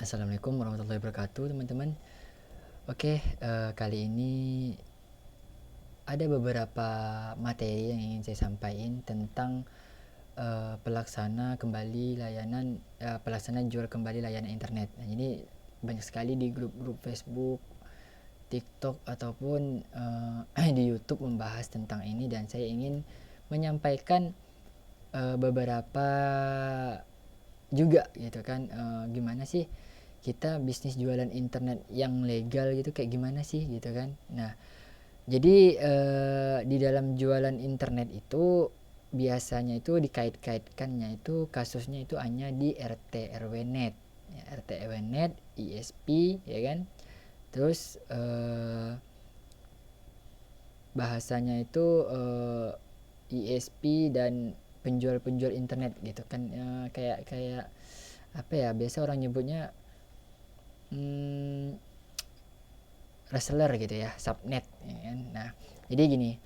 Assalamualaikum warahmatullahi wabarakatuh, teman-teman. Oke, kali ini ada beberapa materi yang ingin saya sampaikan tentang pelaksana jual kembali layanan internet. Nah, ini banyak sekali di grup-grup Facebook, TikTok ataupun di YouTube membahas tentang ini, dan saya ingin menyampaikan beberapa juga gitu kan, gimana sih kita bisnis jualan internet yang legal gitu, kayak gimana sih gitu kan. Nah, jadi di dalam jualan internet itu biasanya itu dikait-kaitkannya itu kasusnya itu hanya di RT RW net ya, RT RW net, ISP ya kan. Terus bahasanya itu ISP dan penjual-penjual internet gitu kan, kayak kayak apa ya, biasa orang nyebutnya reseller gitu ya, subnet ya kan. Nah, jadi gini,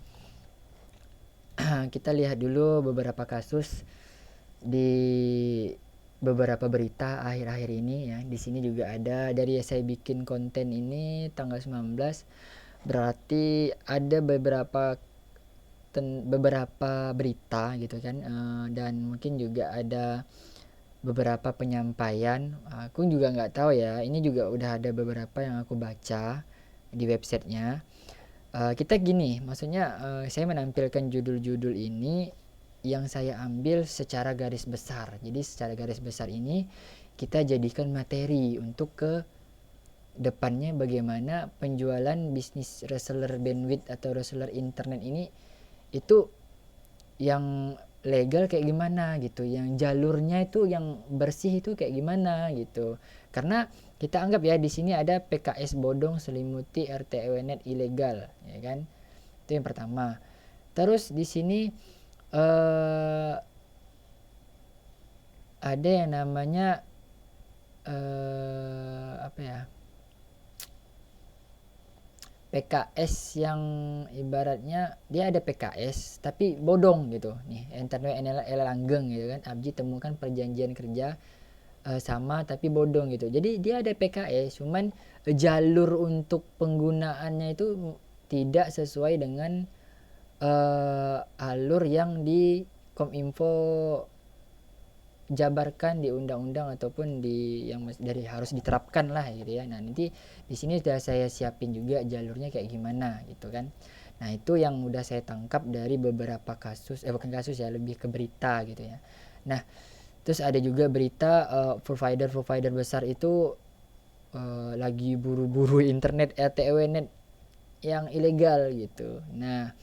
kita lihat dulu beberapa kasus di beberapa berita akhir-akhir ini ya. Di sini juga ada, dari saya bikin konten ini tanggal 19, berarti ada beberapa berita gitu kan, dan mungkin juga ada beberapa penyampaian. Aku juga nggak tahu ya, ini juga udah ada beberapa yang aku baca di websitenya. Kita gini, maksudnya saya menampilkan judul-judul ini yang saya ambil secara garis besar. Jadi secara garis besar ini kita jadikan materi untuk ke depannya, bagaimana penjualan bisnis reseller bandwidth atau reseller internet ini itu yang legal kayak gimana gitu, yang jalurnya itu yang bersih itu kayak gimana gitu. Karena kita anggap ya, di sini ada PKS bodong selimuti RT/WNet ilegal ya kan. Itu yang pertama. Terus di sini ada yang namanya apa ya, PKS yang ibaratnya dia ada PKS tapi bodong gitu nih, internet langgeng gitu kan. Abji temukan perjanjian kerja sama tapi bodong gitu. Jadi dia ada PKS, cuman jalur untuk penggunaannya itu tidak sesuai dengan alur yang di Kominfo jabarkan di undang-undang ataupun di yang dari harus diterapkan lah gitu ya. Nah, nanti di sini sudah saya siapin juga jalurnya kayak gimana gitu kan. Nah, itu yang udah saya tangkap dari beberapa kasus, bukan kasus ya, lebih ke berita gitu ya. Nah, terus ada juga berita provider besar itu lagi buru-buru internet LTE net yang ilegal gitu. Nah,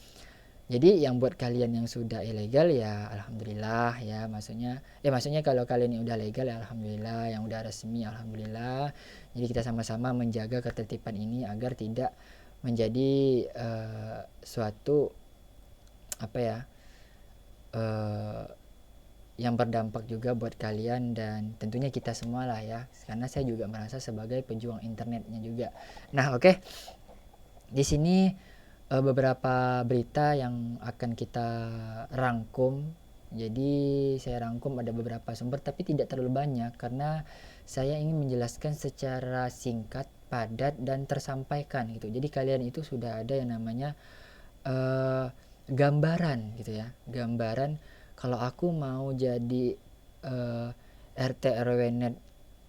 jadi yang buat kalian yang sudah ilegal ya alhamdulillah ya, maksudnya kalau kalian yang udah legal ya alhamdulillah, yang udah resmi alhamdulillah. Jadi kita sama-sama menjaga ketertiban ini agar tidak menjadi suatu apa ya, yang berdampak juga buat kalian dan tentunya kita semua lah ya, karena saya juga merasa sebagai pejuang internetnya juga. Nah, oke. Di sini beberapa berita yang akan kita rangkum. Jadi saya rangkum ada beberapa sumber tapi tidak terlalu banyak karena saya ingin menjelaskan secara singkat, padat dan tersampaikan gitu. Jadi kalian itu sudah ada yang namanya gambaran gitu ya. Gambaran kalau aku mau jadi RT RW net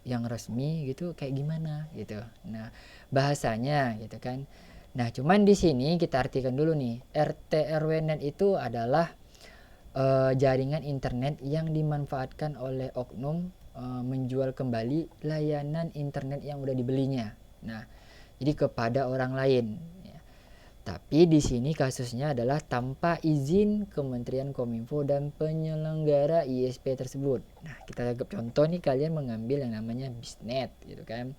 yang resmi gitu kayak gimana gitu. Nah, bahasanya gitu kan. Nah, cuman di sini kita artikan dulu nih, RT RW net itu adalah jaringan internet yang dimanfaatkan oleh oknum menjual kembali layanan internet yang udah dibelinya. Nah, jadi kepada orang lain. Ya. Tapi di sini kasusnya adalah tanpa izin Kementerian Kominfo dan penyelenggara ISP tersebut. Nah, kita anggap contoh nih, kalian mengambil yang namanya Bisnet gitu kan.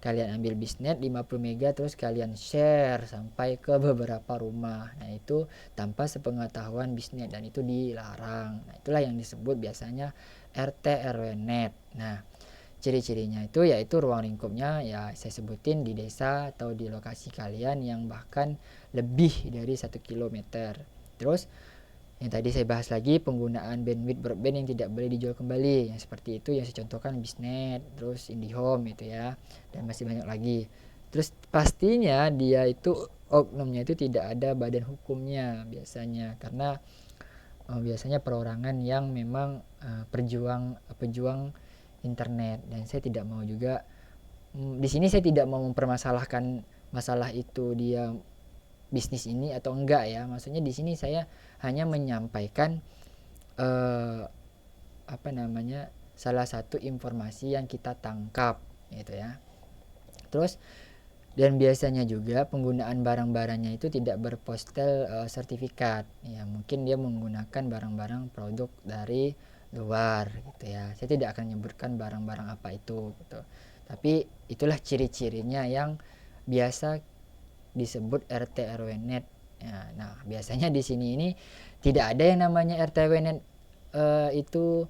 Kalian ambil Bisnet 50 mega terus kalian share sampai ke beberapa rumah. Nah, itu tanpa sepengetahuan Bisnet dan itu dilarang. Nah, itulah yang disebut biasanya RT RW net. Nah, ciri-cirinya itu yaitu ruang lingkupnya ya saya sebutin di desa atau di lokasi kalian yang bahkan lebih dari 1 kilometer. Terus Yang tadi saya bahas lagi penggunaan bandwidth broadband yang tidak boleh dijual kembali. Yang seperti itu yang saya contohkan Biznet, terus IndiHome itu ya, dan masih banyak lagi. Terus pastinya dia itu oknumnya itu tidak ada badan hukumnya biasanya, karena biasanya perorangan yang memang pejuang internet, dan saya tidak mau juga di sini saya tidak mau mempermasalahkan masalah itu dia bisnis ini atau enggak ya. Maksudnya di sini saya hanya menyampaikan eh, apa namanya salah satu informasi yang kita tangkap gitu ya. Terus dan biasanya juga penggunaan barang-barangnya itu tidak berpostel sertifikat ya, mungkin dia menggunakan barang-barang produk dari luar gitu ya. Saya tidak akan menyebutkan barang-barang apa itu gitu, tapi itulah ciri-cirinya yang biasa disebut RT RW net ya. Nah biasanya di sini ini tidak ada yang namanya RT RW net itu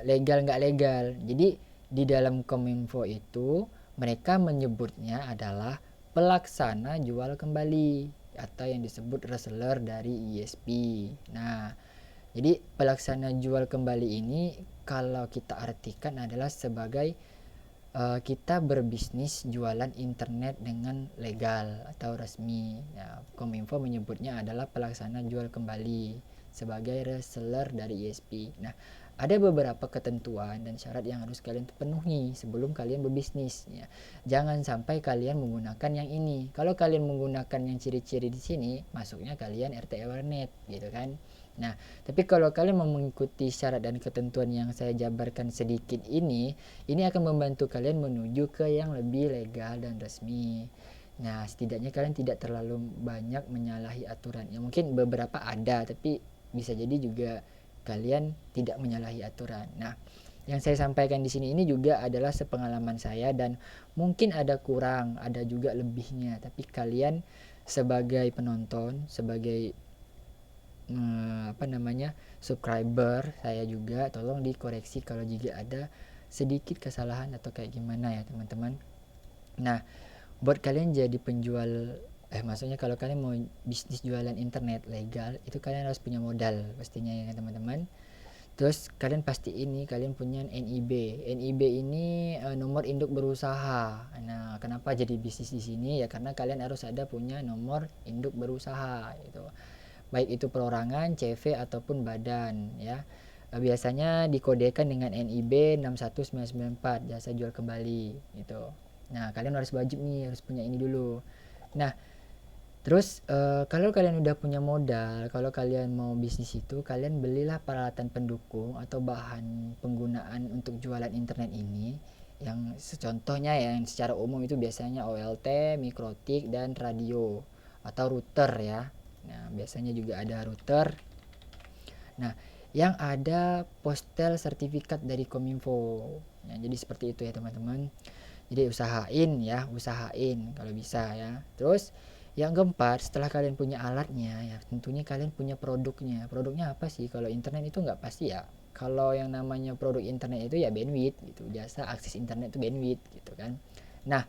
legal nggak legal. Jadi di dalam Kominfo itu mereka menyebutnya adalah pelaksana jual kembali atau yang disebut reseller dari ISP. Nah, jadi pelaksana jual kembali ini kalau kita artikan adalah sebagai kita berbisnis jualan internet dengan legal atau resmi. Nah, Kominfo menyebutnya adalah pelaksana jual kembali sebagai reseller dari ISP. Nah, ada beberapa ketentuan dan syarat yang harus kalian penuhi sebelum kalian berbisnis ya. Jangan sampai kalian menggunakan yang ini. Kalau kalian menggunakan yang ciri-ciri di sini, masuknya kalian RT Awarenet gitu kan. Nah, tapi kalau kalian mau mengikuti syarat dan ketentuan yang saya jabarkan sedikit ini akan membantu kalian menuju ke yang lebih legal dan resmi. Nah, setidaknya kalian tidak terlalu banyak menyalahi aturan. Ya mungkin beberapa ada, tapi bisa jadi juga kalian tidak menyalahi aturan. Nah, yang saya sampaikan di sini ini juga adalah sepengalaman saya dan mungkin ada kurang, ada juga lebihnya. Tapi kalian sebagai penonton, sebagai subscriber saya juga tolong dikoreksi kalau jika ada sedikit kesalahan atau kayak gimana ya teman-teman. Nah, buat kalian jadi penjual maksudnya kalau kalian mau bisnis jualan internet legal itu kalian harus punya modal pastinya ya teman-teman. Terus kalian kalian punya NIB. NIB ini nomor induk berusaha. Nah, kenapa jadi bisnis di sini ya, karena kalian harus ada punya nomor induk berusaha gitu. Baik itu perorangan, CV ataupun badan ya. Biasanya dikodekan dengan NIB 61994 jasa jual kembali gitu. Nah, kalian harus wajib nih, harus punya ini dulu. Nah, terus kalau kalian udah punya modal, kalau kalian mau bisnis itu, kalian belilah peralatan pendukung atau bahan penggunaan untuk jualan internet ini. Yang secontohnya yang secara umum itu biasanya OLT, mikrotik, dan radio atau router ya. Nah, biasanya juga ada router. Nah, yang ada postel sertifikat dari Kominfo. Nah, jadi seperti itu ya teman-teman. Jadi usahain kalau bisa ya. Terus yang keempat, setelah kalian punya alatnya ya, tentunya kalian punya produknya. Produknya apa sih? Kalau internet itu nggak pasti ya. Kalau yang namanya produk internet itu ya bandwidth gitu. Jasa akses internet itu bandwidth gitu kan. Nah,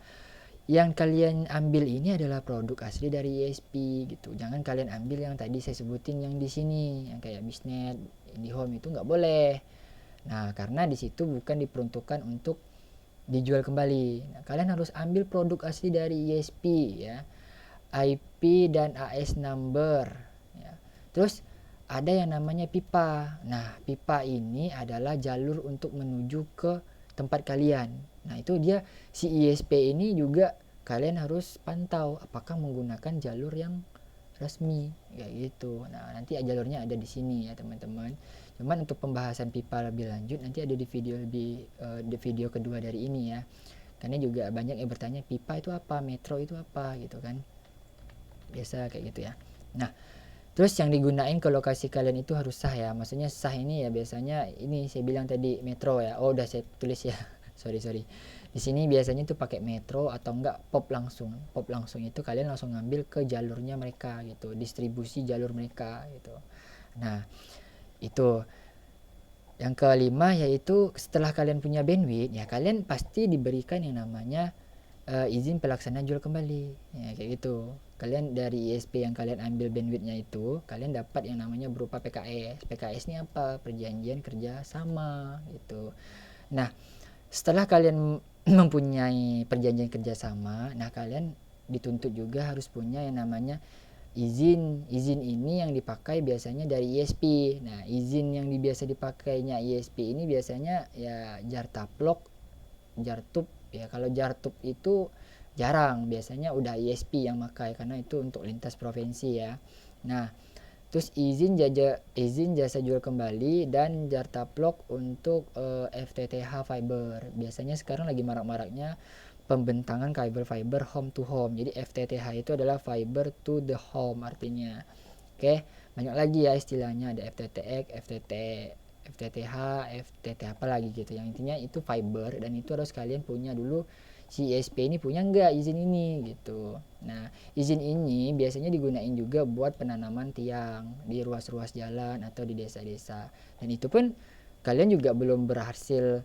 yang kalian ambil ini adalah produk asli dari ISP gitu. Jangan kalian ambil yang tadi saya sebutin yang di sini, yang kayak Biznet, IndiHome itu nggak boleh. Nah, karena di situ bukan diperuntukkan untuk dijual kembali. Nah, kalian harus ambil produk asli dari ISP ya, IP dan AS number. Ya. Terus ada yang namanya pipa. Nah, pipa ini adalah jalur untuk menuju ke tempat kalian. Nah, itu dia si ISP ini juga kalian harus pantau apakah menggunakan jalur yang resmi kayak gitu. Nah, nanti jalurnya ada di sini ya, teman-teman. Cuman untuk pembahasan pipa lebih lanjut nanti ada di video kedua dari ini ya. Karena juga banyak yang bertanya pipa itu apa, metro itu apa gitu kan. Biasa kayak gitu ya. Nah, terus yang digunain ke lokasi kalian itu harus sah ya. Maksudnya sah ini ya biasanya ini saya bilang tadi metro ya. Oh, udah saya tulis ya. sorry. Di sini biasanya tuh pakai metro atau enggak pop langsung. Pop langsung itu kalian langsung ngambil ke jalurnya mereka gitu, distribusi jalur mereka gitu. Nah, itu. Yang kelima yaitu setelah kalian punya bandwidth ya, kalian pasti diberikan yang namanya izin pelaksana jual kembali ya, kayak gitu. Kalian dari ISP yang kalian ambil bandwidthnya itu kalian dapat yang namanya berupa PKS ini apa, perjanjian kerja sama gitu. Nah, setelah kalian mempunyai perjanjian kerjasama, nah kalian dituntut juga harus punya yang namanya izin ini yang dipakai biasanya dari ISP. Nah, izin yang biasa dipakainya ISP ini biasanya ya Jartaplok, Jartup ya. Kalau Jartup itu jarang, biasanya udah ISP yang pakai karena itu untuk lintas provinsi ya. Nah, terus izin jasa jual kembali dan Jartaplok untuk FTTH fiber. Biasanya sekarang lagi marak-maraknya pembentangan kabel fiber home to home. Jadi FTTH itu adalah fiber to the home artinya. Oke, banyak lagi ya istilahnya, ada FTTX, FTTH, FTT apa lagi gitu. Yang intinya itu fiber dan itu harus kalian punya dulu, si ISP ini punya nggak izin ini gitu. Nah, izin ini biasanya digunain juga buat penanaman tiang di ruas-ruas jalan atau di desa-desa. Dan itu pun kalian juga belum berhasil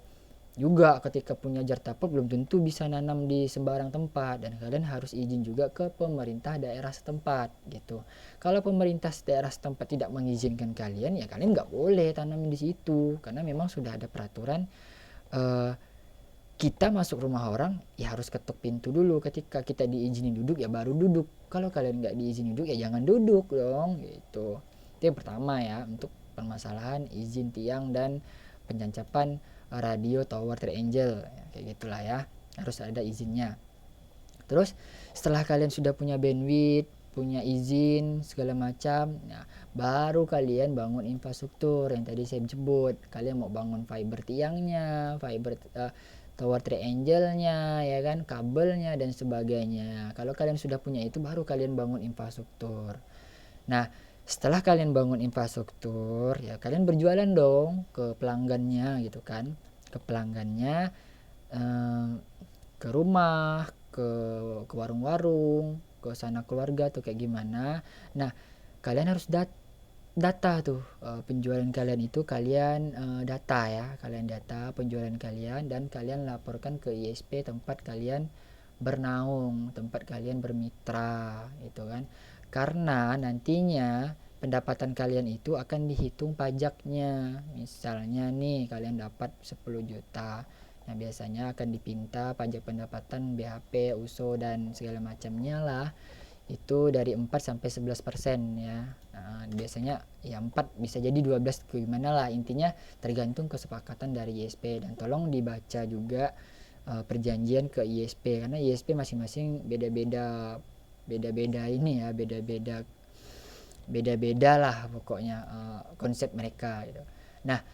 juga, ketika punya Jartapel belum tentu bisa nanam di sembarang tempat dan kalian harus izin juga ke pemerintah daerah setempat gitu. Kalau pemerintah daerah setempat tidak mengizinkan kalian, ya kalian nggak boleh tanam di situ karena memang sudah ada peraturan. eh, kita masuk rumah orang ya harus ketuk pintu dulu, ketika kita diizinin duduk ya baru duduk, kalau kalian nggak diizinin duduk ya jangan duduk dong gitu. Itu yang pertama ya, untuk permasalahan izin tiang dan pencancapan radio tower triangle ya, kayak gitulah ya, harus ada izinnya. Terus setelah kalian sudah punya bandwidth, punya izin segala macam, nah baru kalian bangun infrastruktur yang tadi saya sebut. Kalian mau bangun fiber tiangnya, fiber tower triangle-nya ya kan, kabelnya dan sebagainya. Kalau kalian sudah punya itu baru kalian bangun infrastruktur. Nah, setelah kalian bangun infrastruktur ya kalian berjualan dong ke pelanggannya gitu kan, ke pelanggannya, eh, ke rumah, ke warung-warung, ke sana keluarga atau kayak gimana. Nah, kalian harus data tuh, penjualan kalian itu kalian data ya, kalian data penjualan kalian dan kalian laporkan ke ISP tempat kalian bernaung, tempat kalian bermitra itu kan. Karena nantinya pendapatan kalian itu akan dihitung pajaknya. Misalnya nih kalian dapat 10 juta. Nah, biasanya akan dipinta pajak pendapatan BHP, USO dan segala macamnya lah. Itu dari 4 sampai 11% ya. Nah, biasanya ya 4 bisa jadi 12 gimana lah. Intinya tergantung kesepakatan dari ISP dan tolong dibaca juga perjanjian ke ISP karena ISP masing-masing beda-beda, beda-beda ini ya, beda-beda lah pokoknya konsep mereka gitu. Nah,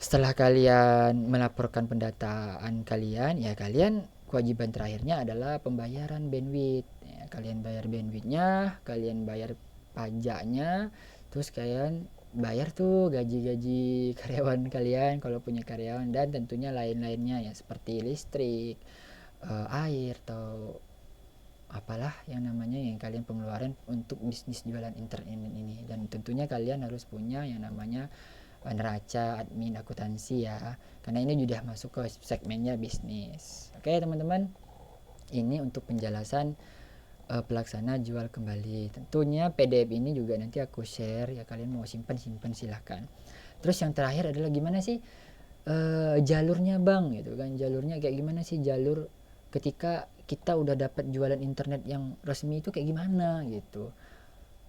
setelah kalian melaporkan pendataan kalian, ya kalian kewajiban terakhirnya adalah pembayaran bandwidth ya, kalian bayar bandwidthnya, kalian bayar pajaknya, terus kalian bayar tuh gaji-gaji karyawan kalian kalau punya karyawan dan tentunya lain-lainnya ya seperti listrik, air atau apalah yang namanya yang kalian pengeluaran untuk bisnis jualan internet ini. Dan tentunya kalian harus punya yang namanya neraca, admin, akuntansi ya, karena ini sudah masuk ke segmennya bisnis. Oke teman-teman, ini untuk penjelasan pelaksana jual kembali. Tentunya PDF ini juga nanti aku share ya, kalian mau simpan silahkan. Terus yang terakhir adalah gimana sih jalurnya bang gitu kan, jalurnya kayak gimana sih, jalur ketika kita udah dapat jualan internet yang resmi itu kayak gimana gitu.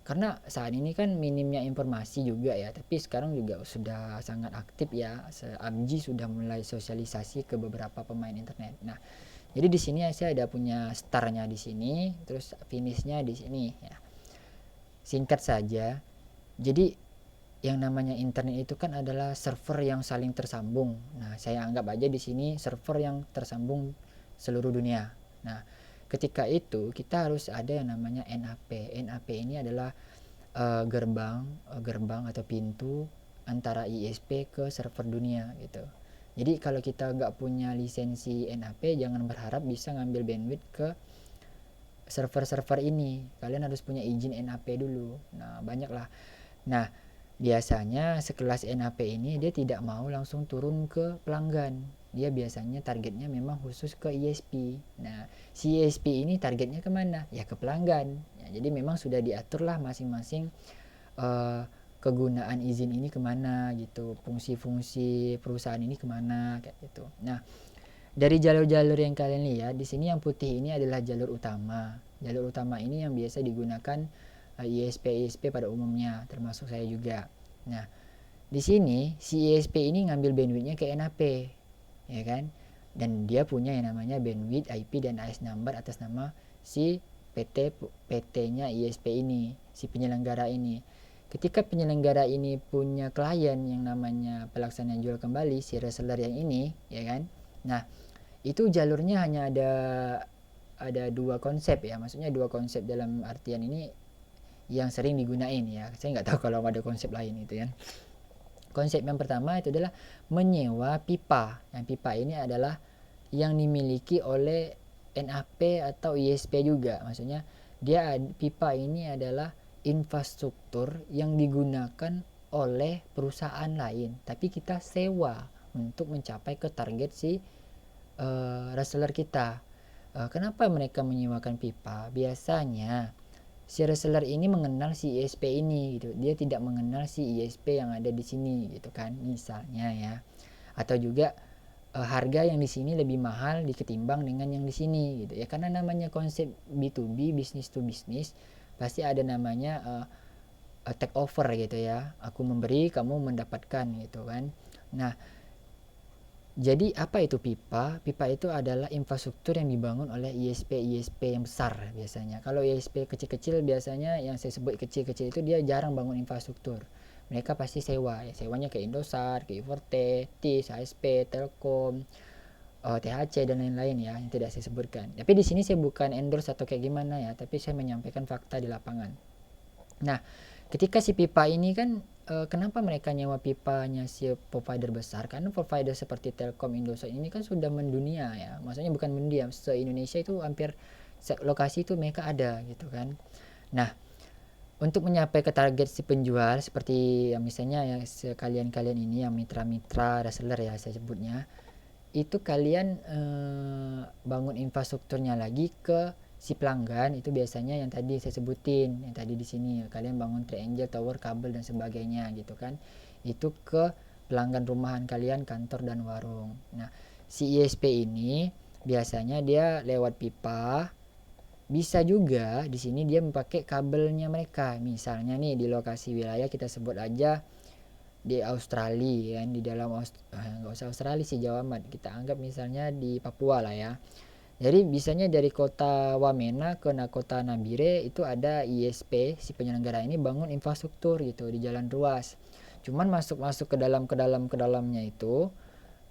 Karena saat ini kan minimnya informasi juga ya, tapi sekarang juga sudah sangat aktif ya, ABJI sudah mulai sosialisasi ke beberapa pemain internet. Nah, jadi di sini saya ada punya startnya di sini, terus finishnya di sini ya. Singkat saja, jadi yang namanya internet itu kan adalah server yang saling tersambung. Nah, saya anggap aja di sini server yang tersambung seluruh dunia. Nah, ketika itu kita harus ada yang namanya NAP. NAP ini adalah gerbang atau pintu antara ISP ke server dunia gitu. Jadi kalau kita nggak punya lisensi NAP, jangan berharap bisa ngambil bandwidth ke server-server ini. Kalian harus punya izin NAP dulu. Nah, banyak lah. Nah, biasanya sekelas NAP ini dia tidak mau langsung turun ke pelanggan. dia biasanya targetnya memang khusus ke ISP. Nah, si ISP ini targetnya kemana? Ya ke pelanggan. Ya, jadi memang sudah diatur lah masing-masing kegunaan izin ini kemana gitu, fungsi-fungsi perusahaan ini kemana kayak gitu. Nah, dari jalur-jalur yang kalian lihat di sini yang putih ini adalah jalur utama. Jalur utama ini yang biasa digunakan ISP pada umumnya, termasuk saya juga. Nah, di sini si ISP ini ngambil bandwidthnya ke NAP, ya kan? Dan dia punya yang namanya bandwidth, IP dan AS number atas nama si PT-nya ISP ini, si penyelenggara ini. Ketika penyelenggara ini punya klien yang namanya pelaksana jual kembali, si reseller yang ini, ya kan? Nah, itu jalurnya hanya ada dua konsep ya, maksudnya dua konsep dalam artian ini yang sering digunain ya. Saya nggak tahu kalau ada konsep lain itu ya. Konsep yang pertama itu adalah menyewa pipa. Yang pipa ini adalah yang dimiliki oleh NAP atau ISP juga. Maksudnya pipa ini adalah infrastruktur yang digunakan oleh perusahaan lain, tapi kita sewa untuk mencapai ke target si reseller kita. Kenapa mereka menyewakan pipa? Biasanya si reseller ini mengenal si ISP ini gitu. Dia tidak mengenal si ISP yang ada di sini gitu kan, misalnya ya. Atau juga harga yang di sini lebih mahal ketimbang dengan yang di sini gitu ya. Karena namanya konsep B2B, business to business, pasti ada namanya take over gitu ya. Aku memberi, kamu mendapatkan gitu kan. Nah, jadi apa itu pipa? Pipa itu adalah infrastruktur yang dibangun oleh ISP yang besar biasanya. Kalau ISP kecil-kecil biasanya yang saya sebut kecil-kecil itu dia jarang bangun infrastruktur. Mereka pasti sewa, ya sewanya ke Indosat, ke Iforte, TIS, HSP, Telkom, THC dan lain-lain ya yang tidak saya sebutkan. Tapi di sini saya bukan endorse atau kayak gimana ya, tapi saya menyampaikan fakta di lapangan. Nah, ketika si pipa ini kan kenapa mereka nyewa pipanya si provider besar? Karena provider seperti Telkom, Indosat ini kan sudah mendunia ya. Maksudnya bukan mendiam, se-Indonesia itu hampir lokasi itu mereka ada gitu kan. Nah, untuk mencapai ke target si penjual seperti yang misalnya yang kalian-kalian ini yang mitra-mitra reseller ya saya sebutnya, itu kalian bangun infrastrukturnya lagi ke si pelanggan. Itu biasanya yang tadi saya sebutin, yang tadi di sini kalian bangun triangle, tower, kabel dan sebagainya gitu kan. Itu ke pelanggan rumahan kalian, kantor dan warung. Nah, si ISP ini biasanya dia lewat pipa. Bisa juga di sini dia memakai kabelnya mereka. Misalnya nih di lokasi wilayah kita sebut aja di Australia kan, di dalam nggak usah Australia sih, Jawa amat, kita anggap misalnya di Papua lah ya. Jadi bisanya dari kota Wamena ke kota Nabire itu ada ISP si penyelenggara ini bangun infrastruktur gitu di jalan ruas. Cuman masuk ke dalamnya itu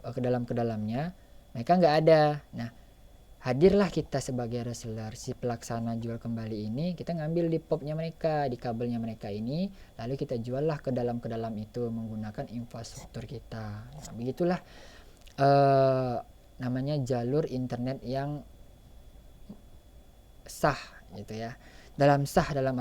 ke dalamnya mereka nggak ada. Nah, hadirlah kita sebagai reseller si pelaksana jual kembali ini, kita ngambil di popnya mereka, di kabelnya mereka ini, lalu kita juallah ke dalam itu menggunakan infrastruktur kita. Nah, begitulah namanya jalur internet yang sah gitu ya. Dalam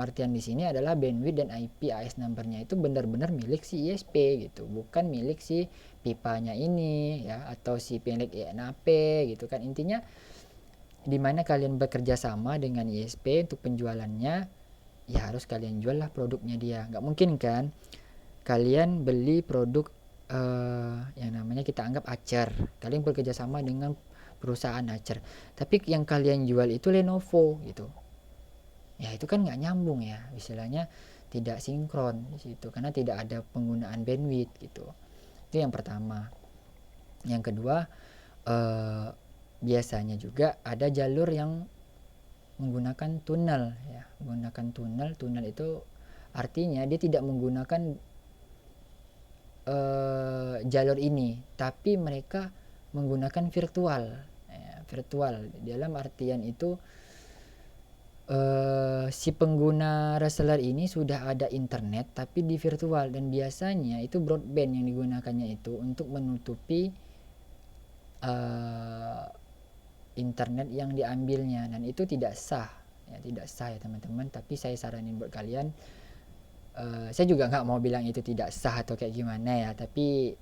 artian di sini adalah bandwidth dan IP AS numbernya itu benar-benar milik si ISP gitu, bukan milik si pipanya ini ya atau si milik NAP gitu kan. Intinya di mana kalian bekerja sama dengan ISP untuk penjualannya, ya harus kalian jual lah produknya dia. Nggak mungkin kan kalian beli produk yang namanya kita anggap Acer, kalian bekerja sama dengan perusahaan Acer, tapi yang kalian jual itu Lenovo gitu. Ya itu kan nggak nyambung ya, istilahnya tidak sinkron di situ karena tidak ada penggunaan bandwidth gitu. Itu yang pertama. Yang kedua, biasanya juga ada jalur yang menggunakan tunnel ya. Menggunakan tunnel itu artinya dia tidak menggunakan jalur ini, tapi mereka menggunakan virtual ya, virtual dalam artian itu si pengguna reseller ini sudah ada internet tapi di virtual, dan biasanya itu broadband yang digunakannya itu untuk menutupi internet yang diambilnya, dan itu tidak sah ya teman-teman. Tapi saya saranin buat kalian, saya juga nggak mau bilang itu tidak sah atau kayak gimana ya, tapi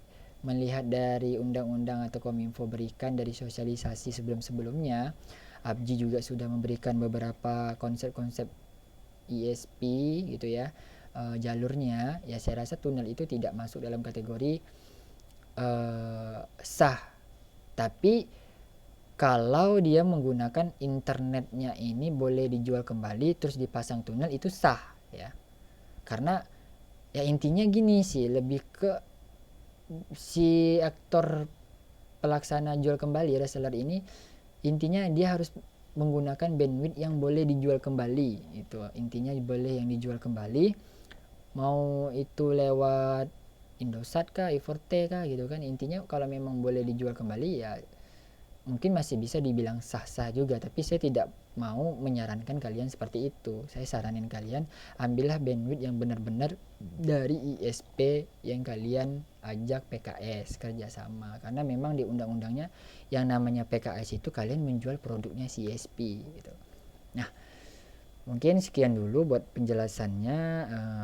melihat dari undang-undang atau Kominfo berikan dari sosialisasi sebelum-sebelumnya, ABGI juga sudah memberikan beberapa konsep-konsep ISP gitu ya, jalurnya, ya saya rasa tunnel itu tidak masuk dalam kategori sah. Tapi kalau dia menggunakan internetnya ini boleh dijual kembali terus dipasang tunnel, itu sah ya. Karena ya intinya gini sih, lebih ke si aktor pelaksana jual kembali reseller ini, intinya dia harus menggunakan bandwidth yang boleh dijual kembali. Itu intinya, boleh yang dijual kembali, mau itu lewat Indosat kah, i4T kah gitu kan. Intinya kalau memang boleh dijual kembali ya mungkin masih bisa dibilang sah-sah juga, tapi saya tidak mau menyarankan kalian seperti itu. Saya saranin kalian ambillah bandwidth yang benar-benar dari ISP yang kalian ajak PKS kerjasama, karena memang di undang-undangnya yang namanya PKS itu kalian menjual produknya si ISP gitu. Nah, mungkin sekian dulu buat penjelasannya.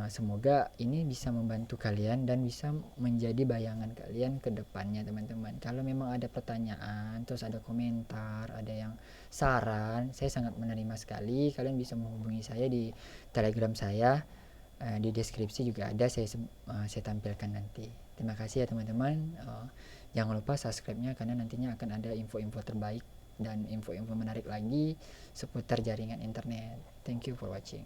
Semoga ini bisa membantu kalian dan bisa menjadi bayangan kalian ke depannya teman-teman. Kalau memang ada pertanyaan, terus ada komentar, ada yang saran, saya sangat menerima sekali. Kalian bisa menghubungi saya di Telegram saya, di deskripsi juga ada, saya tampilkan nanti. Terima kasih ya teman-teman. Jangan lupa subscribe-nya karena nantinya akan ada info-info terbaik dan info-info menarik lagi seputar jaringan internet. Thank you for watching.